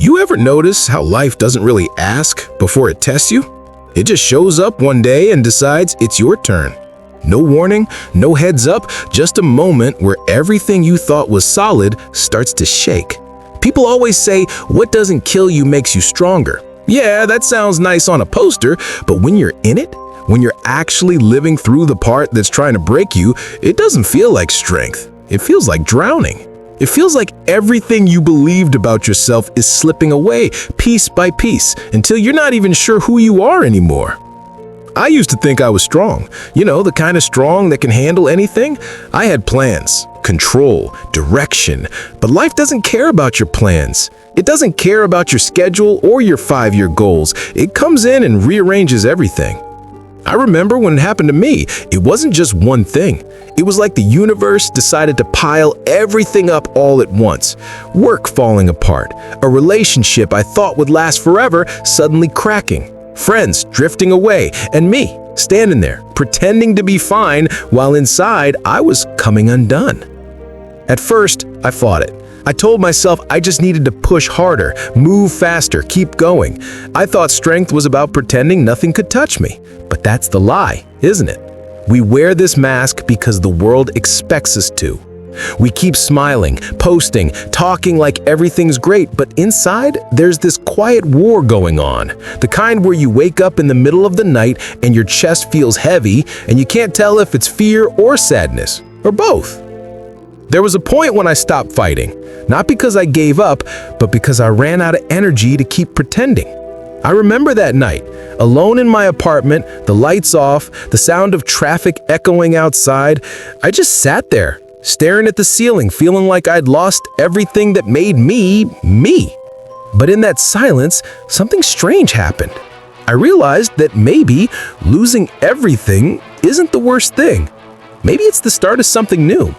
You ever notice how life doesn't really ask before it tests you? It just shows up one day and decides it's your turn. No warning, no heads up, just a moment where everything you thought was solid starts to shake. People always say, what doesn't kill you makes you stronger. Yeah, that sounds nice on a poster, but when you're in it, when you're actually living through the part that's trying to break you, it doesn't feel like strength. It feels like drowning. It feels like everything you believed about yourself is slipping away piece by piece until you're not even sure who you are anymore. I used to think I was strong, the kind of strong that can handle anything. I had plans, control, direction, but life doesn't care about your plans. It doesn't care about your schedule or your 5-year goals. It comes in and rearranges everything. I remember when it happened to me, it wasn't just one thing. It was like the universe decided to pile everything up all at once. Work falling apart, a relationship I thought would last forever suddenly cracking, friends drifting away, and me standing there, pretending to be fine while inside I was coming undone. At first, I fought it. I told myself I just needed to push harder, move faster, keep going. I thought strength was about pretending nothing could touch me. But that's the lie, isn't it? We wear this mask because the world expects us to. We keep smiling, posting, talking like everything's great, but inside, there's this quiet war going on. The kind where you wake up in the middle of the night and your chest feels heavy and you can't tell if it's fear or sadness, or both. There was a point when I stopped fighting, not because I gave up, but because I ran out of energy to keep pretending. I remember that night, alone in my apartment, the lights off, the sound of traffic echoing outside. I just sat there, staring at the ceiling, feeling like I'd lost everything that made me, me. But in that silence, something strange happened. I realized that maybe losing everything isn't the worst thing. Maybe it's the start of something new.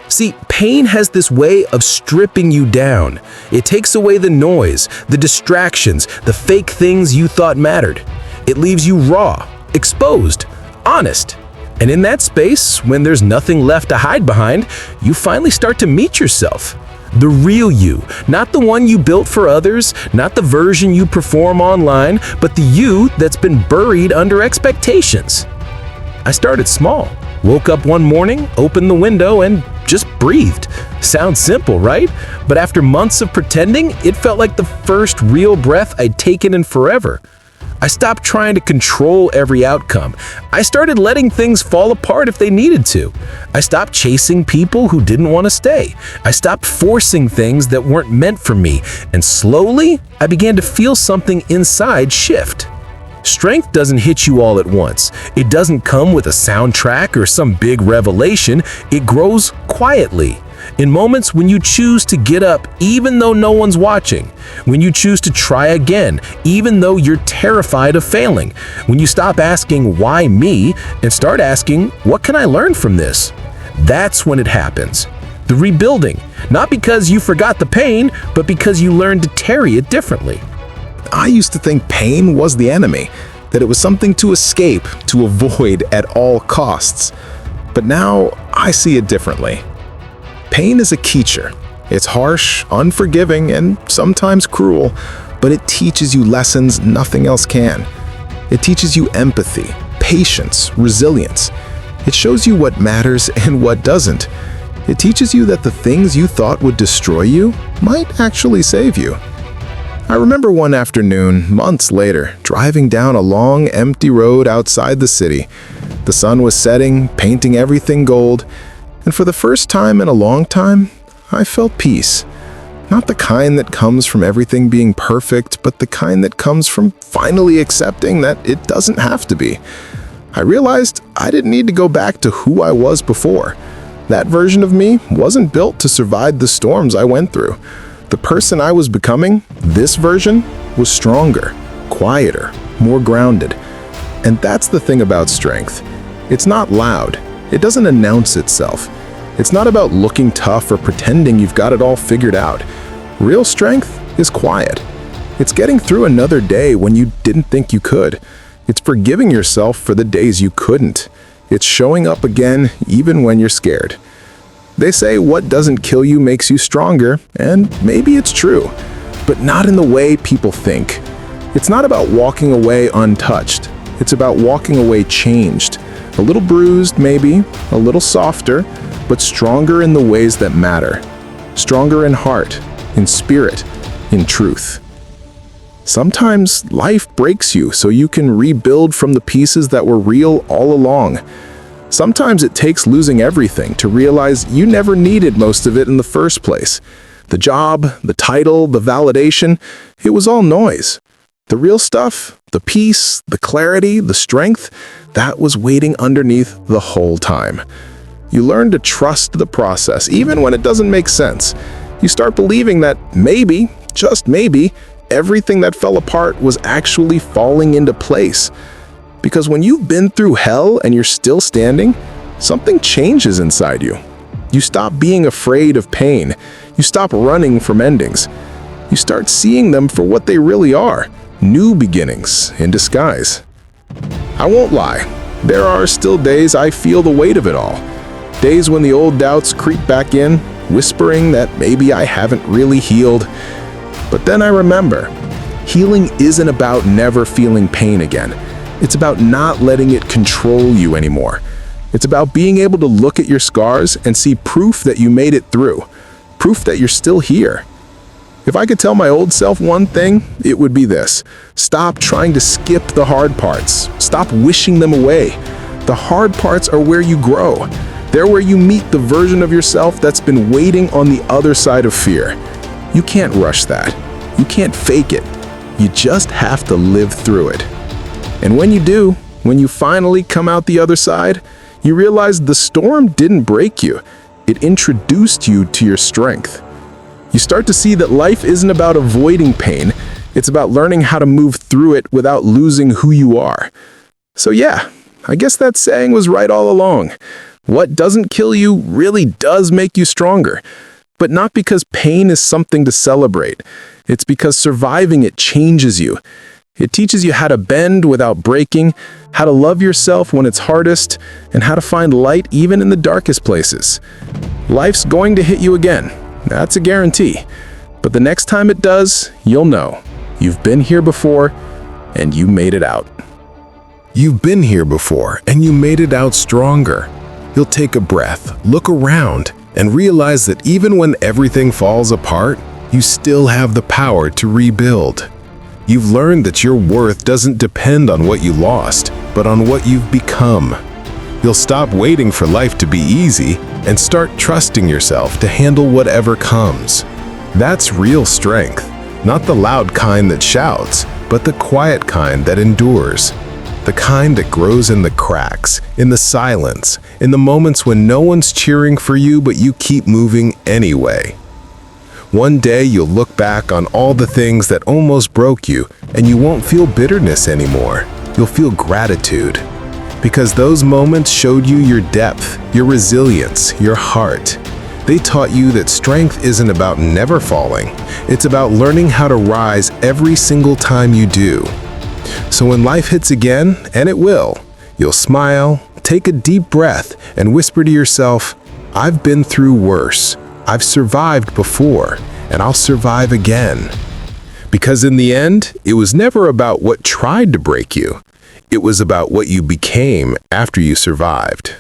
See, pain has this way of stripping you down. It takes away the noise, the distractions, the fake things you thought mattered. It leaves you raw, exposed, honest. And in that space, when there's nothing left to hide behind, you finally start to meet yourself. The real you, not the one you built for others, not the version you perform online, but the you that's been buried under expectations. I started small. Woke up one morning, opened the window, and just breathed. Sounds simple, right? But after months of pretending, it felt like the first real breath I'd taken in forever. I stopped trying to control every outcome. I started letting things fall apart if they needed to. I stopped chasing people who didn't want to stay. I stopped forcing things that weren't meant for me. And slowly, I began to feel something inside shift. Strength doesn't hit you all at once. It doesn't come with a soundtrack or some big revelation. It grows quietly. In moments when you choose to get up even though no one's watching. When you choose to try again even though you're terrified of failing. When you stop asking, why me? And start asking, what can I learn from this? That's when it happens. The rebuilding. Not because you forgot the pain, but because you learned to carry it differently. I used to think pain was the enemy, that it was something to escape, to avoid at all costs. But now I see it differently. Pain is a teacher. It's harsh, unforgiving, and sometimes cruel, but it teaches you lessons nothing else can. It teaches you empathy, patience, resilience. It shows you what matters and what doesn't. It teaches you that the things you thought would destroy you might actually save you. I remember one afternoon, months later, driving down a long, empty road outside the city. The sun was setting, painting everything gold, and for the first time in a long time, I felt peace. Not the kind that comes from everything being perfect, but the kind that comes from finally accepting that it doesn't have to be. I realized I didn't need to go back to who I was before. That version of me wasn't built to survive the storms I went through. The person I was becoming, this version, was stronger, quieter, more grounded. And that's the thing about strength. It's not loud. It doesn't announce itself. It's not about looking tough or pretending you've got it all figured out. Real strength is quiet. It's getting through another day when you didn't think you could. It's forgiving yourself for the days you couldn't. It's showing up again even when you're scared. They say what doesn't kill you makes you stronger, and maybe it's true. but not in the way people think. It's not about walking away untouched. It's about walking away changed. A little bruised, maybe, a little softer, but stronger in the ways that matter. Stronger in heart, in spirit, in truth. Sometimes life breaks you so you can rebuild from the pieces that were real all along. Sometimes it takes losing everything to realize you never needed most of it in the first place. The job, the title, the validation, it was all noise. The real stuff, the peace, the clarity, the strength, that was waiting underneath the whole time. You learn to trust the process, even when it doesn't make sense. You start believing that maybe, just maybe, everything that fell apart was actually falling into place. Because when you've been through hell and you're still standing, something changes inside you. You stop being afraid of pain. You stop running from endings. You start seeing them for what they really are, new beginnings in disguise. I won't lie, there are still days I feel the weight of it all. Days when the old doubts creep back in, whispering that maybe I haven't really healed. But then I remember, healing isn't about never feeling pain again. It's about not letting it control you anymore. It's about being able to look at your scars and see proof that you made it through, proof that you're still here. If I could tell my old self one thing, it would be this: stop trying to skip the hard parts. Stop wishing them away. The hard parts are where you grow. They're where you meet the version of yourself that's been waiting on the other side of fear. You can't rush that. You can't fake it. You just have to live through it. And when you do, when you finally come out the other side, you realize the storm didn't break you. It introduced you to your strength. You start to see that life isn't about avoiding pain. It's about learning how to move through it without losing who you are. So yeah, I guess that saying was right all along. What doesn't kill you really does make you stronger. But not because pain is something to celebrate. It's because surviving it changes you. It teaches you how to bend without breaking, how to love yourself when it's hardest, and how to find light even in the darkest places. Life's going to hit you again. That's a guarantee. But the next time it does, you'll know. You've been here before, and you made it out. You've been here before, and you made it out stronger. You'll take a breath, look around, and realize that even when everything falls apart, you still have the power to rebuild. You've learned that your worth doesn't depend on what you lost, but on what you've become. You'll stop waiting for life to be easy and start trusting yourself to handle whatever comes. That's real strength, not the loud kind that shouts, but the quiet kind that endures. The kind that grows in the cracks, in the silence, in the moments when no one's cheering for you but you keep moving anyway. One day you'll look back on all the things that almost broke you and you won't feel bitterness anymore. You'll feel gratitude. Because those moments showed you your depth, your resilience, your heart. They taught you that strength isn't about never falling. It's about learning how to rise every single time you do. So when life hits again, and it will, you'll smile, take a deep breath, and whisper to yourself, "I've been through worse. I've survived before, and I'll survive again." Because in the end, it was never about what tried to break you. It was about what you became after you survived.